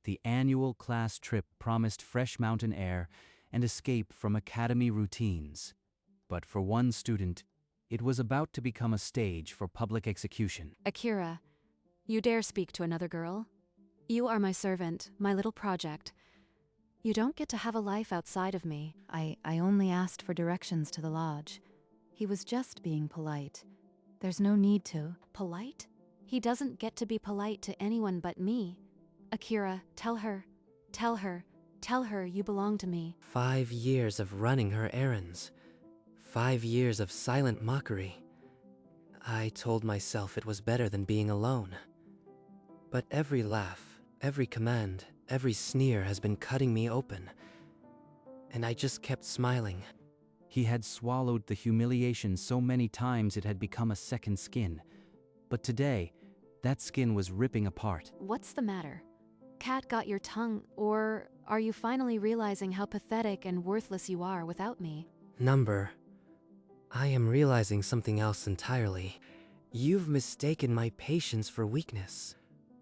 The annual class trip promised fresh mountain air and escape from academy routines. But for one student, it was about to become a stage for public execution. Akira, you dare speak to another girl? You are my servant, my little project. You don't get to have a life outside of me. I only asked for directions to the lodge. He was just being polite. There's no need to. Polite? He doesn't get to be polite to anyone but me. Akira, tell her you belong to me. 5 years of running her errands. 5 years of silent mockery. I told myself it was better than being alone. But every laugh, every command, every sneer has been cutting me open. And I just kept smiling. He had swallowed the humiliation so many times it had become a second skin. But today, that skin was ripping apart. What's the matter? Cat got your tongue, or are you finally realizing how pathetic and worthless you are without me? Number, I am realizing something else entirely. You've mistaken my patience for weakness.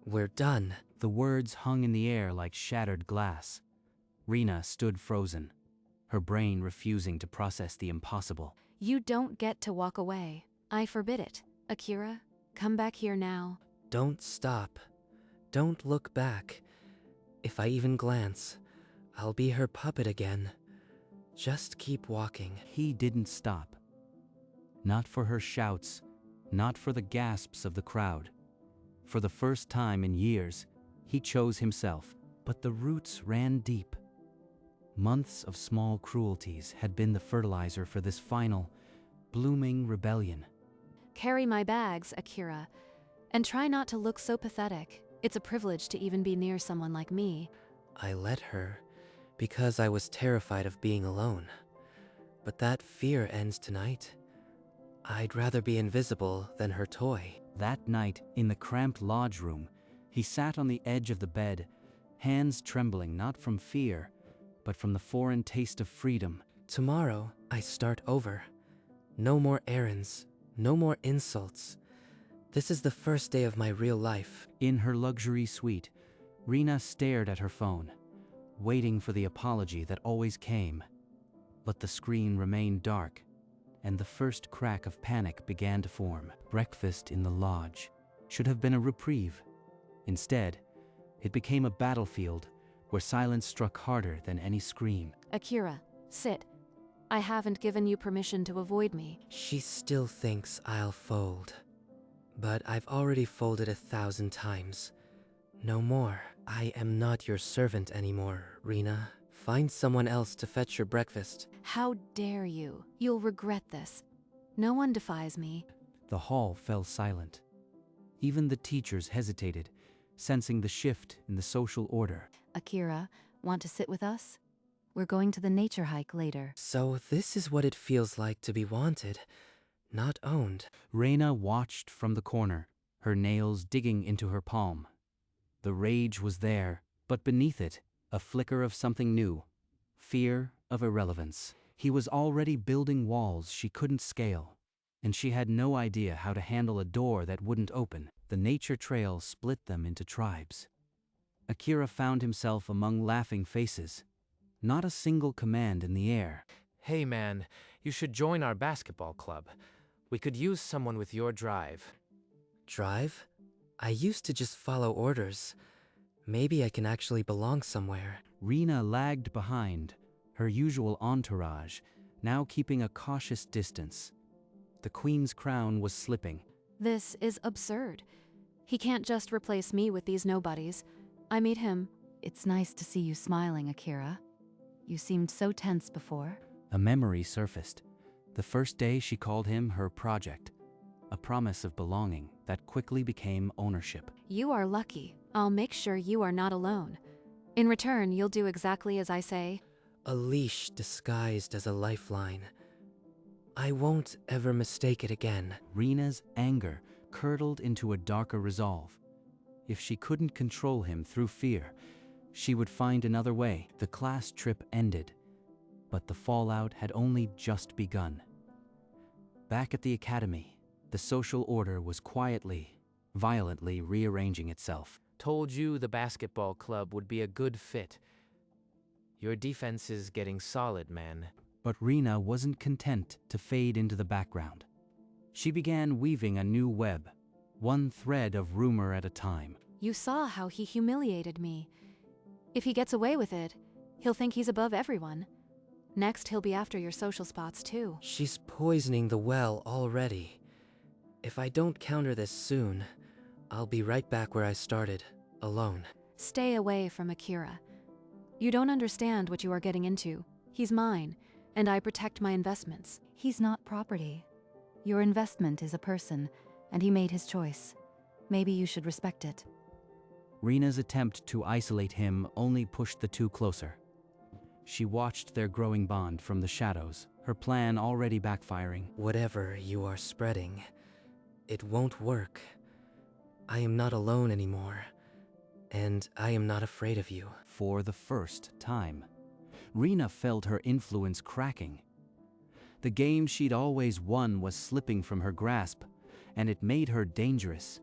We're done. The words hung in the air like shattered glass. Rina stood frozen, her brain refusing to process the impossible. You don't get to walk away. I forbid it. Akira, come back here now. Don't stop. Don't look back. If I even glance, I'll be her puppet again. Just keep walking. He didn't stop. Not for her shouts, not for the gasps of the crowd. For the first time in years, he chose himself, but the roots ran deep. Months of small cruelties had been the fertilizer for this final, blooming rebellion. Carry my bags, Akira, and try not to look so pathetic. It's a privilege to even be near someone like me. I let her because I was terrified of being alone. But that fear ends tonight. I'd rather be invisible than her toy. That night, in the cramped lodge room, he sat on the edge of the bed, hands trembling not from fear, but from the foreign taste of freedom. Tomorrow, I start over. No more errands, no more insults. This is the first day of my real life. In her luxury suite, Rina stared at her phone, waiting for the apology that always came. But the screen remained dark, and the first crack of panic began to form. Breakfast in the lodge should have been a reprieve. Instead, it became a battlefield where silence struck harder than any scream. Akira, sit. I haven't given you permission to avoid me. She still thinks I'll fold. But I've already folded 1,000 times. No more. I am not your servant anymore, Rina. Find someone else to fetch your breakfast. How dare you? You'll regret this. No one defies me. The hall fell silent. Even the teachers hesitated, sensing the shift in the social order. Akira, want to sit with us? We're going to the nature hike later. So this is what it feels like to be wanted, not owned. Rena watched from the corner, her nails digging into her palm. The rage was there, but beneath it, a flicker of something new. Fear of irrelevance. He was already building walls she couldn't scale, and she had no idea how to handle a door that wouldn't open. The nature trail split them into tribes. Akira found himself among laughing faces. Not a single command in the air. Hey man, you should join our basketball club. We could use someone with your drive. Drive? I used to just follow orders. Maybe I can actually belong somewhere. Rena lagged behind, her usual entourage, now keeping a cautious distance. The queen's crown was slipping. This is absurd. He can't just replace me with these nobodies. I meet him. It's nice to see you smiling, Akira. You seemed so tense before. A memory surfaced. The first day she called him her project. A promise of belonging that quickly became ownership. You are lucky. I'll make sure you are not alone. In return, you'll do exactly as I say. A leash disguised as a lifeline. I won't ever mistake it again. Rena's anger curdled into a darker resolve. If she couldn't control him through fear, she would find another way. The class trip ended, but the fallout had only just begun. Back at the academy, the social order was quietly, violently rearranging itself. Told you the basketball club would be a good fit. Your defense is getting solid, man. But Rina wasn't content to fade into the background. She began weaving a new web, one thread of rumor at a time. You saw how he humiliated me. If he gets away with it, he'll think he's above everyone. Next, he'll be after your social spots too. She's poisoning the well already. If I don't counter this soon, I'll be right back where I started, alone. Stay away from Akira. You don't understand what you are getting into. He's mine, and I protect my investments. He's not property. Your investment is a person, and he made his choice. Maybe you should respect it. Rina's attempt to isolate him only pushed the two closer. She watched their growing bond from the shadows, her plan already backfiring. Whatever you are spreading, it won't work. I am not alone anymore, and I am not afraid of you. For the first time, Rina felt her influence cracking. The game she'd always won was slipping from her grasp, and it made her dangerous.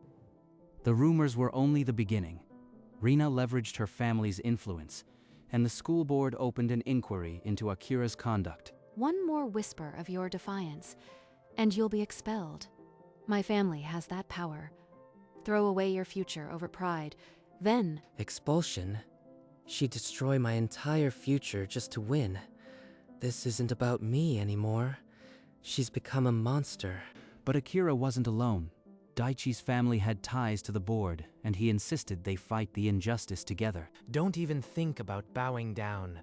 The rumors were only the beginning. Rina leveraged her family's influence, and the school board opened an inquiry into Akira's conduct. One more whisper of your defiance, and you'll be expelled. My family has that power. Throw away your future over pride. Then, Expulsion? She'd destroy my entire future just to win. This isn't about me anymore. She's become a monster. But Akira wasn't alone. Daichi's family had ties to the board, and he insisted they fight the injustice together. Don't even think about bowing down.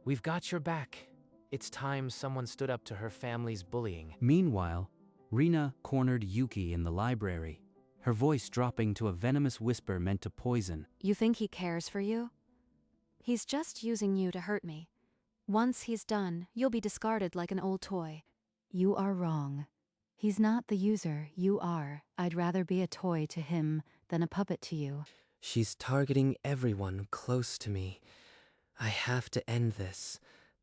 We've got your back. It's time someone stood up to her family's bullying. Meanwhile, Rina cornered Yuki in the library, her voice dropping to a venomous whisper meant to poison. you think he cares for you? He's just using you to hurt me. Once he's done, you'll be discarded like an old toy. You are wrong. He's not the user, you are. I'd rather be a toy to him than a puppet to you. She's targeting everyone close to me. I have to end this,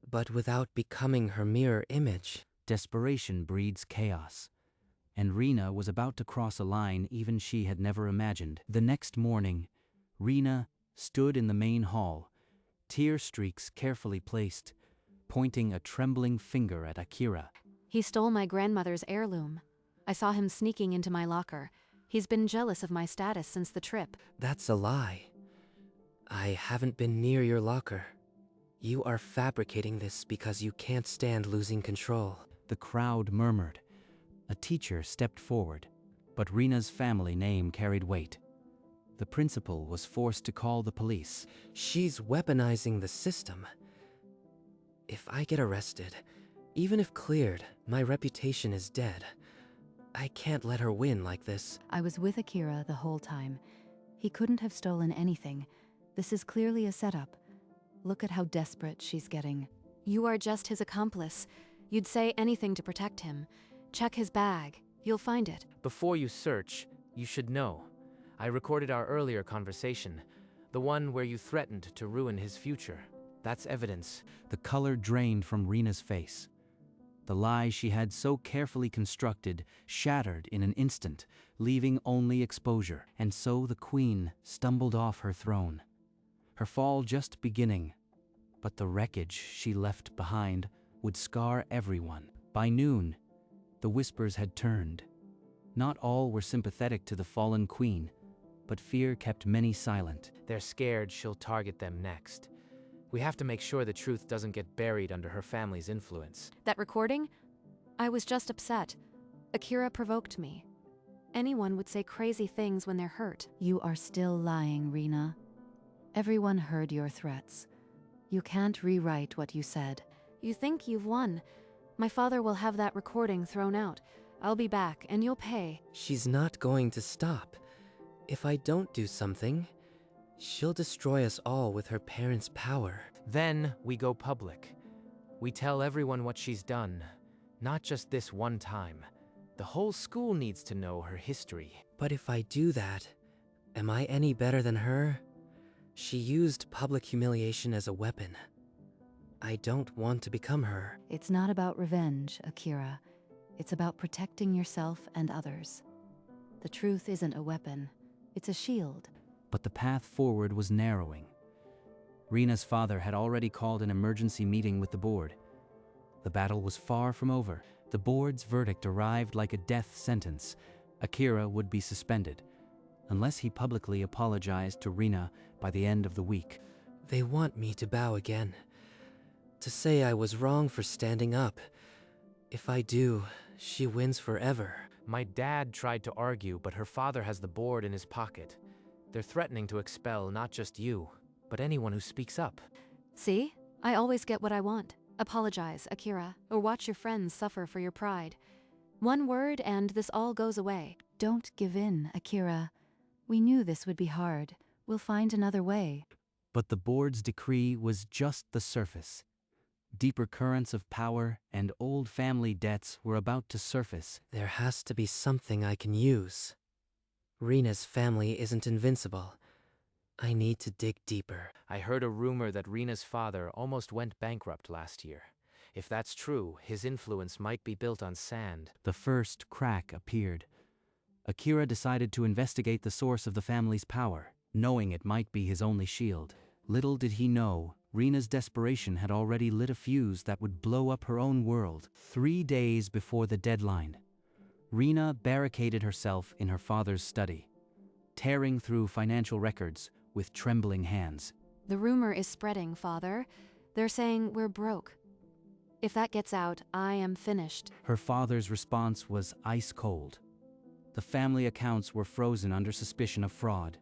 but without becoming her mirror image. Desperation breeds chaos, and Rina was about to cross a line even she had never imagined. The next morning, Rina stood in the main hall, tear streaks carefully placed, pointing a trembling finger at Akira. He stole my grandmother's heirloom. I saw him sneaking into my locker. He's been jealous of my status since the trip. That's a lie. I haven't been near your locker. You are fabricating this because you can't stand losing control. The crowd murmured. A teacher stepped forward, but Rina's family name carried weight. The principal was forced to call the police. She's weaponizing the system. If I get arrested, even if cleared, my reputation is dead. I can't let her win like this. I was with Akira the whole time. He couldn't have stolen anything. This is clearly a setup. Look at how desperate she's getting. You are just his accomplice. You'd say anything to protect him. Check his bag. You'll find it. Before you search, you should know. I recorded our earlier conversation, the one where you threatened to ruin his future. That's evidence. The color drained from Rina's face. The lie she had so carefully constructed shattered in an instant, leaving only exposure. And so the queen stumbled off her throne, her fall just beginning. But the wreckage she left behind would scar everyone. By noon, the whispers had turned. Not all were sympathetic to the fallen queen, but fear kept many silent. They're scared she'll target them next. We have to make sure the truth doesn't get buried under her family's influence. That recording? I was just upset. Akira provoked me. Anyone would say crazy things when they're hurt. You are still lying, Rina. Everyone heard your threats. You can't rewrite what you said. You think you've won. My father will have that recording thrown out. I'll be back, and you'll pay. She's not going to stop. If I don't do something, she'll destroy us all with her parents' power. Then we go public. We tell everyone what she's done, not just this one time. The whole school needs to know her history. But if I do that, am I any better than her? She used public humiliation as a weapon. I don't want to become her. It's not about revenge, Akira. It's about protecting yourself and others. The truth isn't a weapon. It's a shield. but the path forward was narrowing. Rina's father had already called an emergency meeting with the board. The battle was far from over. The board's verdict arrived like a death sentence. Akira would be suspended, unless he publicly apologized to Rina by the end of the week. They want me to bow again. To say I was wrong for standing up. If I do, she wins forever. My dad tried to argue, but her father has the board in his pocket. They're threatening to expel not just you, but anyone who speaks up. See? I always get what I want. Apologize, Akira, or watch your friends suffer for your pride. One word and this all goes away. Don't give in, Akira. We knew this would be hard. We'll find another way. But the board's decree was just the surface. Deeper currents of power and old family debts were about to surface. There has to be something I can use. Rina's family isn't invincible. I need to dig deeper. I heard a rumor that Rina's father almost went bankrupt last year. If that's true, his influence might be built on sand. The first crack appeared. Akira decided to investigate the source of the family's power, knowing it might be his only shield. Little did he know, Rina's desperation had already lit a fuse that would blow up her own world. 3 days before the deadline, Rina barricaded herself in her father's study, tearing through financial records with trembling hands. The rumor is spreading, Father. They're saying we're broke. If that gets out, I am finished. Her father's response was ice cold. The family accounts were frozen under suspicion of fraud.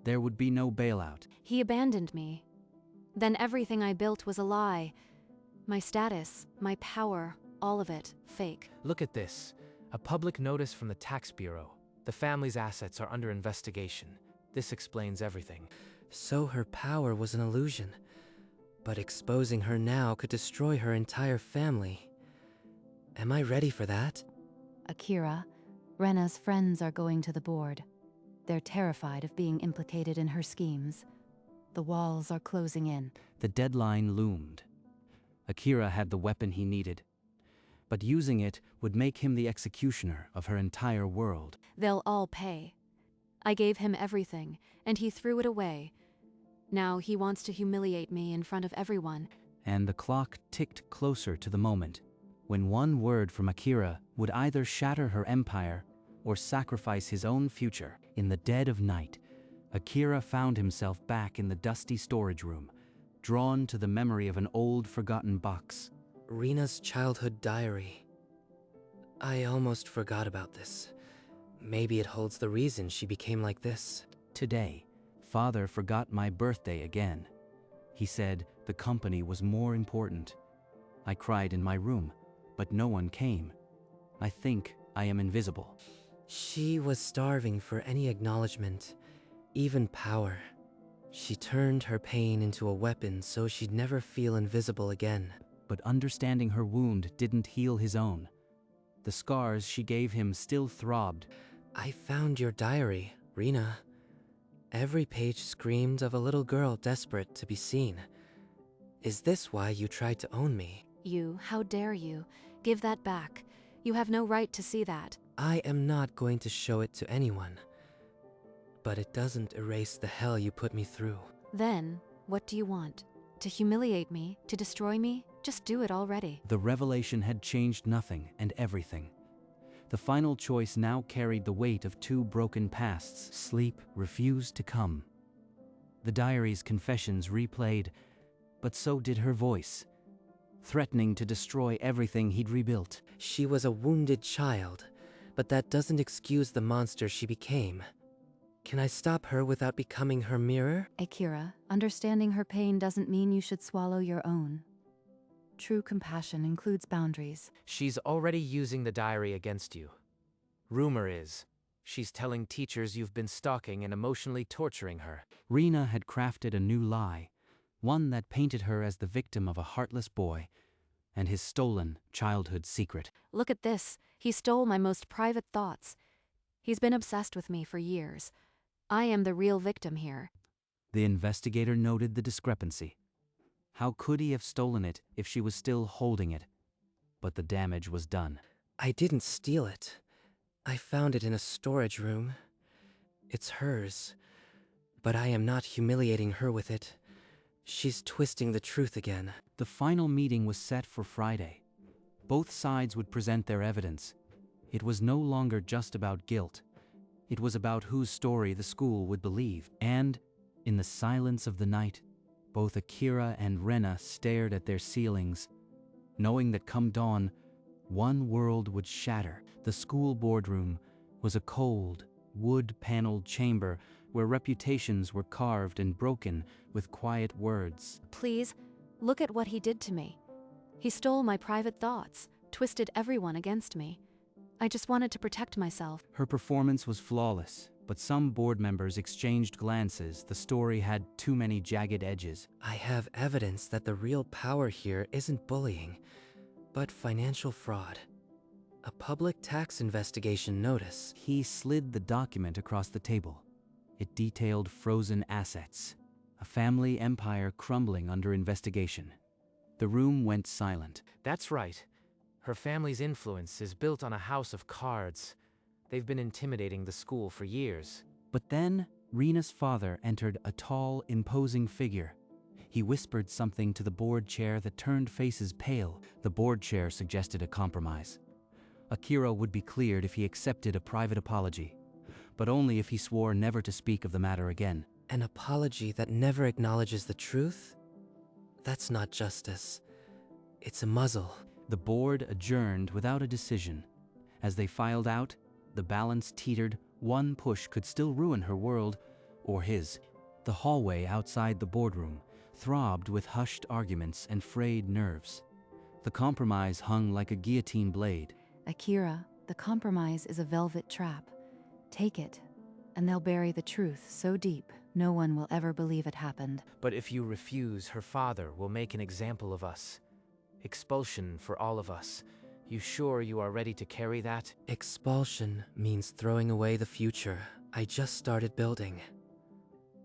There would be no bailout. He abandoned me. Then everything I built was a lie. My status, my power, all of it, fake. Look at this. A public notice from the tax bureau. The family's assets are under investigation. This explains everything. So her power was an illusion. But exposing her now could destroy her entire family. Am I ready for that? Akira, Rena's friends are going to the board. They're terrified of being implicated in her schemes. The walls are closing in. The deadline loomed. Akira had the weapon he needed, but using it would make him the executioner of her entire world. They'll all pay. I gave him everything, and he threw it away. Now he wants to humiliate me in front of everyone. And the clock ticked closer to the moment when one word from Akira would either shatter her empire or sacrifice his own future. In the dead of night, Akira found himself back in the dusty storage room, drawn to the memory of an old forgotten box. Rina's childhood diary. I almost forgot about this. Maybe it holds the reason she became like this. Today, Father forgot my birthday again. He said the company was more important. I cried in my room, but no one came. I think I am invisible. She was starving for any acknowledgement, even power. She turned her pain into a weapon so she'd never feel invisible again. But understanding her wound didn't heal his own. The scars she gave him still throbbed. I found your diary, Rina. Every page screamed of a little girl desperate to be seen. Is this why you tried to own me? You, how dare you? Give that back. You have no right to see that. I am not going to show it to anyone. But it doesn't erase the hell you put me through. Then, what do you want? To humiliate me? To destroy me? Just do it already. The revelation had changed nothing and everything. The final choice now carried the weight of 2 broken pasts. Sleep refused to come. The diary's confessions replayed, but so did her voice, threatening to destroy everything he'd rebuilt. She was a wounded child, but that doesn't excuse the monster she became. Can I stop her without becoming her mirror? Akira, understanding her pain doesn't mean you should swallow your own. True compassion includes boundaries. She's already using the diary against you. Rumor is, she's telling teachers you've been stalking and emotionally torturing her. Rina had crafted a new lie, one that painted her as the victim of a heartless boy and his stolen childhood secret. Look at this. He stole my most private thoughts. He's been obsessed with me for years. I am the real victim here. The investigator noted the discrepancy. How could he have stolen it if she was still holding it? But the damage was done. I didn't steal it. I found it in a storage room. It's hers. But I am not humiliating her with it. She's twisting the truth again. The final meeting was set for Friday. Both sides would present their evidence. It was no longer just about guilt. It was about whose story the school would believe. And, in the silence of the night, both Akira and Rena stared at their ceilings, knowing that come dawn, one world would shatter. The school boardroom was a cold, wood-paneled chamber where reputations were carved and broken with quiet words. Please, look at what he did to me. He stole my private thoughts, twisted everyone against me. I just wanted to protect myself. Her performance was flawless, but some board members exchanged glances. The story had too many jagged edges. I have evidence that the real power here isn't bullying, but financial fraud. A public tax investigation notice. He slid the document across the table. It detailed frozen assets, a family empire crumbling under investigation. The room went silent. That's right. Her family's influence is built on a house of cards. They've been intimidating the school for years. But then, Rena's father entered, a tall, imposing figure. He whispered something to the board chair that turned faces pale. The board chair suggested a compromise. Akira would be cleared if he accepted a private apology, but only if he swore never to speak of the matter again. An apology that never acknowledges the truth? That's not justice. It's a muzzle. The board adjourned without a decision. As they filed out, the balance teetered. One push could still ruin her world, or his. The hallway outside the boardroom throbbed with hushed arguments and frayed nerves. The compromise hung like a guillotine blade. Akira, the compromise is a velvet trap. Take it, and they'll bury the truth so deep no one will ever believe it happened. But if you refuse, her father will make an example of us. Expulsion for all of us. You sure you are ready to carry that? Expulsion means throwing away the future I just started building.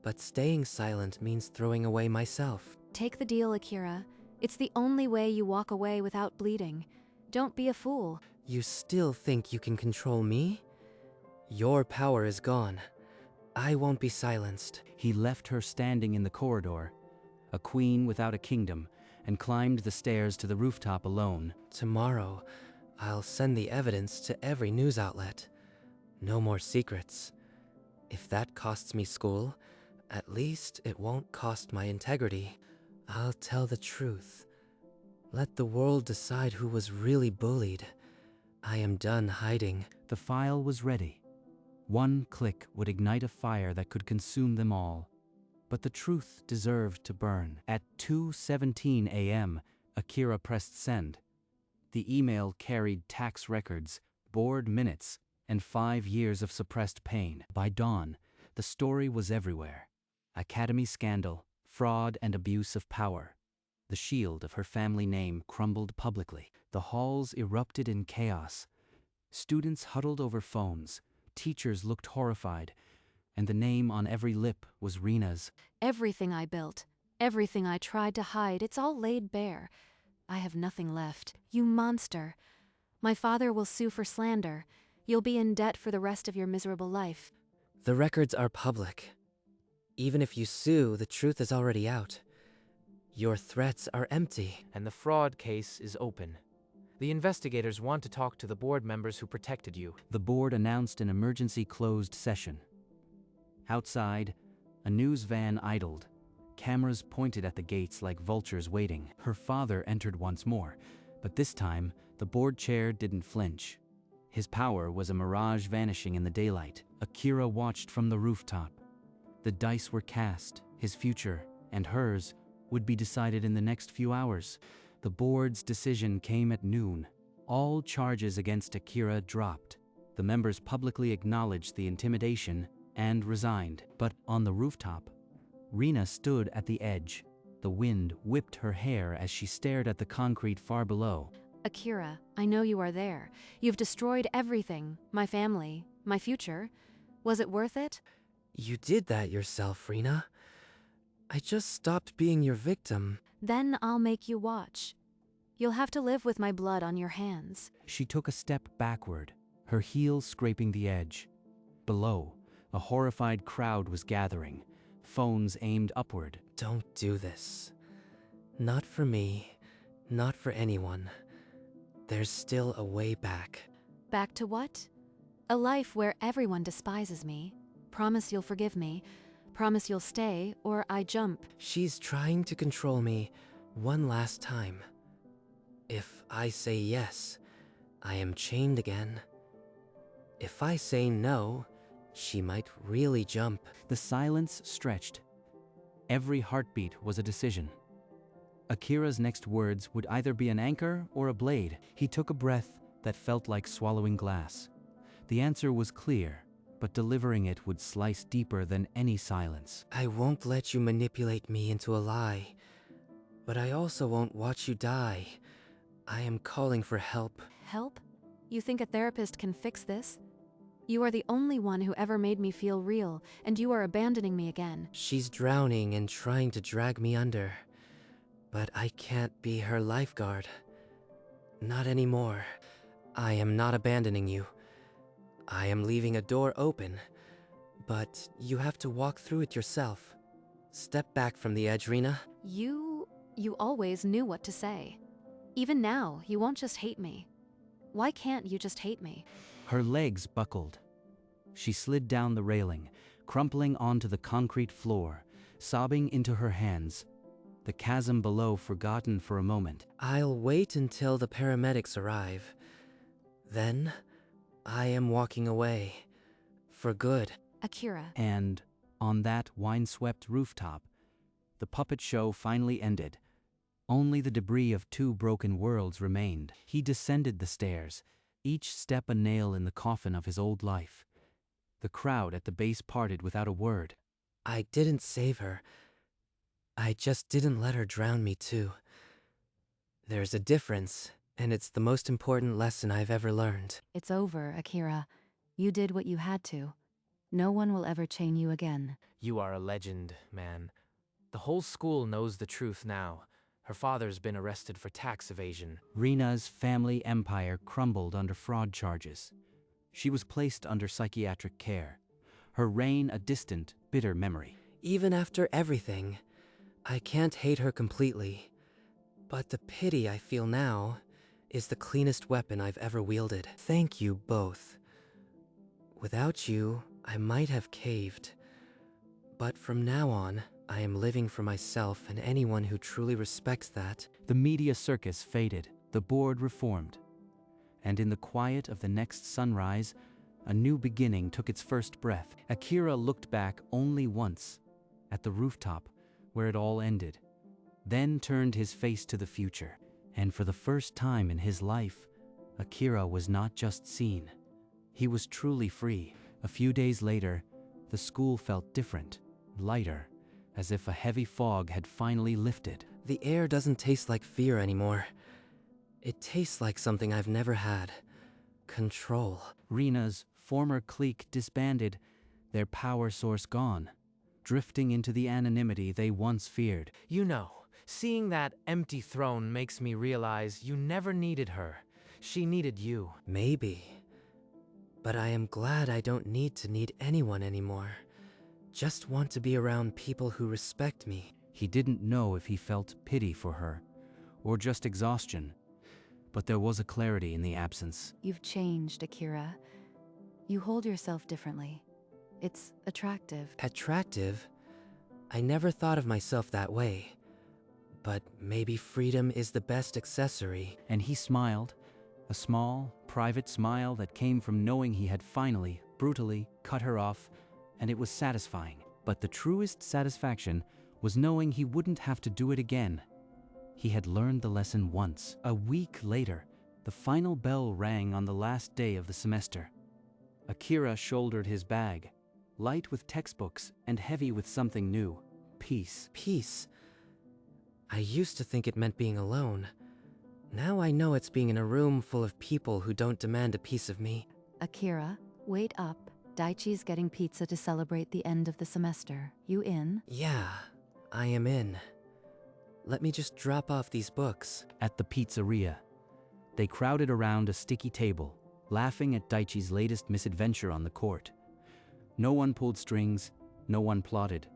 But staying silent means throwing away myself. Take the deal, Akira. It's the only way you walk away without bleeding. Don't be a fool. You still think you can control me? Your power is gone. I won't be silenced. He left her standing in the corridor, a queen without a kingdom, and climbed the stairs to the rooftop alone. Tomorrow, I'll send the evidence to every news outlet. No more secrets. If that costs me school, at least it won't cost my integrity. I'll tell the truth. Let the world decide who was really bullied. I am done hiding. The file was ready. One click would ignite a fire that could consume them all. But the truth deserved to burn. At 2:17 a.m., Akira pressed send. The email carried tax records, board minutes, and 5 years of suppressed pain. By dawn, the story was everywhere. Academy scandal, fraud, and abuse of power. The shield of her family name crumbled publicly. The halls erupted in chaos. Students huddled over phones. Teachers looked horrified. And the name on every lip was Rena's. Everything I built, everything I tried to hide, it's all laid bare. I have nothing left. You monster. My father will sue for slander. You'll be in debt for the rest of your miserable life. The records are public. Even if you sue, the truth is already out. Your threats are empty. And the fraud case is open. The investigators want to talk to the board members who protected you. The board announced an emergency closed session. Outside, a news van idled, cameras pointed at the gates like vultures waiting. Her father entered once more, but this time, the board chair didn't flinch. His power was a mirage vanishing in the daylight. Akira watched from the rooftop. The dice were cast. His future, and hers, would be decided in the next few hours. The board's decision came at noon. All charges against Akira dropped. The members publicly acknowledged the intimidation and resigned. But on the rooftop, Rena stood at the edge. The wind whipped her hair as she stared at the concrete far below. Akira, I know you are there. You've destroyed everything. My family, my future. Was it worth it? You did that yourself, Rena. I just stopped being your victim. Then I'll make you watch. You'll have to live with my blood on your hands. She took a step backward, her heels scraping the edge. Below, a horrified crowd was gathering, phones aimed upward. Don't do this. Not for me, not for anyone. There's still a way back. Back to what? A life where everyone despises me. Promise you'll forgive me. Promise you'll stay, or I jump. She's trying to control me one last time. If I say yes, I am chained again. If I say no, she might really jump. The silence stretched. Every heartbeat was a decision. Akira's next words would either be an anchor or a blade. He took a breath that felt like swallowing glass. The answer was clear, but delivering it would slice deeper than any silence. I won't let you manipulate me into a lie, but I also won't watch you die. I am calling for help. Help? You think a therapist can fix this? You are the only one who ever made me feel real, and you are abandoning me again. She's drowning and trying to drag me under, but I can't be her lifeguard. Not anymore. I am not abandoning you. I am leaving a door open, but you have to walk through it yourself. Step back from the edge, Rina. You always knew what to say. Even now, you won't just hate me. Why can't you just hate me? Her legs buckled. She slid down the railing, crumpling onto the concrete floor, sobbing into her hands, the chasm below forgotten for a moment. I'll wait until the paramedics arrive. Then, I am walking away. For good. Akira. And, on that wine-swept rooftop, the puppet show finally ended. Only the debris of two broken worlds remained. He descended the stairs, each step a nail in the coffin of his old life. The crowd at the base parted without a word. I didn't save her. I just didn't let her drown me too. There's a difference, and it's the most important lesson I've ever learned. It's over, Akira. You did what you had to. No one will ever chain you again. You are a legend, man. The whole school knows the truth now. Her father's been arrested for tax evasion. Rina's family empire crumbled under fraud charges. She was placed under psychiatric care, her reign a distant, bitter memory. Even after everything, I can't hate her completely. But the pity I feel now is the cleanest weapon I've ever wielded. Thank you both. Without you, I might have caved. But from now on, I am living for myself and anyone who truly respects that. The media circus faded, the board reformed. And in the quiet of the next sunrise, a new beginning took its first breath. Akira looked back only once, at the rooftop, where it all ended, then turned his face to the future. And for the first time in his life, Akira was not just seen. He was truly free. A few days later, the school felt different, lighter, as if a heavy fog had finally lifted. The air doesn't taste like fear anymore. It tastes like something I've never had. Control. Rina's former clique disbanded, their power source gone, drifting into the anonymity they once feared. You know, seeing that empty throne makes me realize you never needed her. She needed you. Maybe. But I am glad I don't need anyone anymore. Just want to be around people who respect me. He didn't know if he felt pity for her, or just exhaustion, but there was a clarity in the absence. You've changed, Akira. You hold yourself differently. It's attractive. Attractive? I never thought of myself that way. But maybe freedom is the best accessory. And he smiled, a small, private smile that came from knowing he had finally, brutally, cut her off, and it was satisfying. But the truest satisfaction was knowing he wouldn't have to do it again. He had learned the lesson once. A week later, the final bell rang on the last day of the semester. Akira shouldered his bag, light with textbooks and heavy with something new. Peace. Peace. I used to think it meant being alone. Now I know it's being in a room full of people who don't demand a piece of me. Akira, wait up. Daichi's getting pizza to celebrate the end of the semester. You in? Yeah, I am in. Let me just drop off these books. At the pizzeria, they crowded around a sticky table, laughing at Daichi's latest misadventure on the court. No one pulled strings, no one plotted,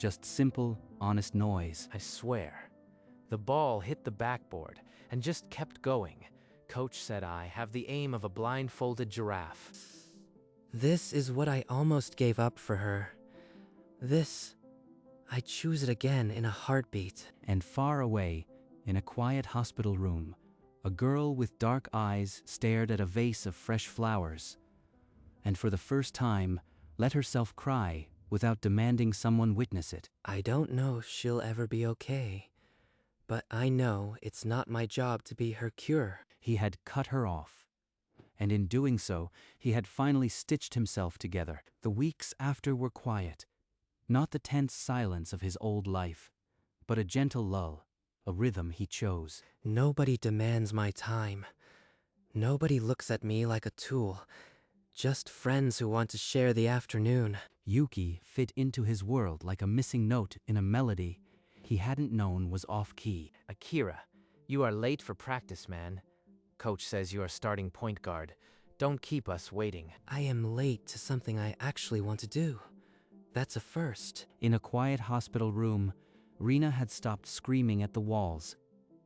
just simple, honest noise. I swear. The ball hit the backboard and just kept going. Coach said I have the aim of a blindfolded giraffe. This is what I almost gave up for her. This, I choose it again in a heartbeat. And far away, in a quiet hospital room, a girl with dark eyes stared at a vase of fresh flowers, and for the first time, let herself cry without demanding someone witness it. I don't know if she'll ever be okay, but I know it's not my job to be her cure. He had cut her off, and in doing so, he had finally stitched himself together. The weeks after were quiet, not the tense silence of his old life, but a gentle lull, a rhythm he chose. Nobody demands my time. Nobody looks at me like a tool. Just friends who want to share the afternoon. Yuki fit into his world like a missing note in a melody he hadn't known was off-key. Akira, you are late for practice, man. Coach says you are starting point guard. Don't keep us waiting. I am late to something I actually want to do. That's a first. In a quiet hospital room, Rena had stopped screaming at the walls.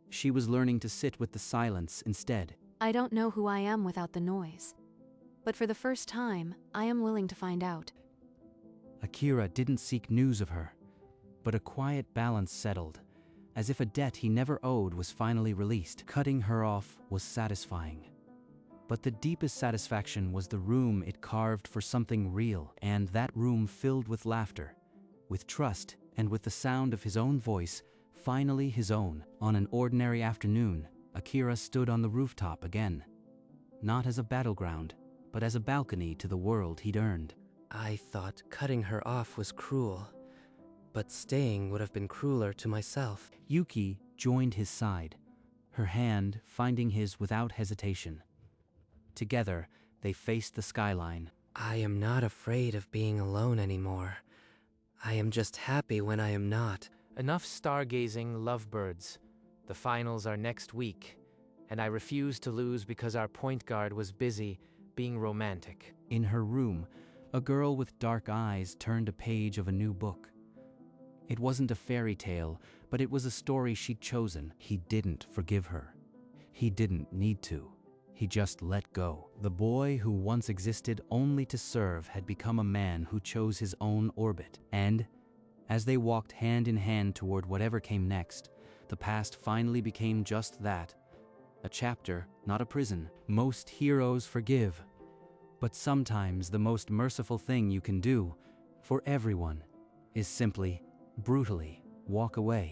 She was learning to sit with the silence instead. I don't know who I am without the noise. But for the first time, I am willing to find out. Akira didn't seek news of her, but a quiet balance settled, as if a debt he never owed was finally released. Cutting her off was satisfying. But the deepest satisfaction was the room it carved for something real, and that room filled with laughter, with trust, and with the sound of his own voice, finally his own. On an ordinary afternoon, Akira stood on the rooftop again, not as a battleground, but as a balcony to the world he'd earned. I thought cutting her off was cruel, but staying would have been crueler to myself. Yuki joined his side, her hand finding his without hesitation. Together, they faced the skyline. I am not afraid of being alone anymore. I am just happy when I am not. Enough stargazing, lovebirds. The finals are next week, and I refuse to lose because our point guard was busy being romantic. In her room, a girl with dark eyes turned a page of a new book. It wasn't a fairy tale, but it was a story she'd chosen. He didn't forgive her. He didn't need to. He just let go. The boy who once existed only to serve had become a man who chose his own orbit. And, as they walked hand in hand toward whatever came next, the past finally became just that. A chapter, not a prison. Most heroes forgive. But sometimes the most merciful thing you can do, for everyone, is simply, brutally, walk away.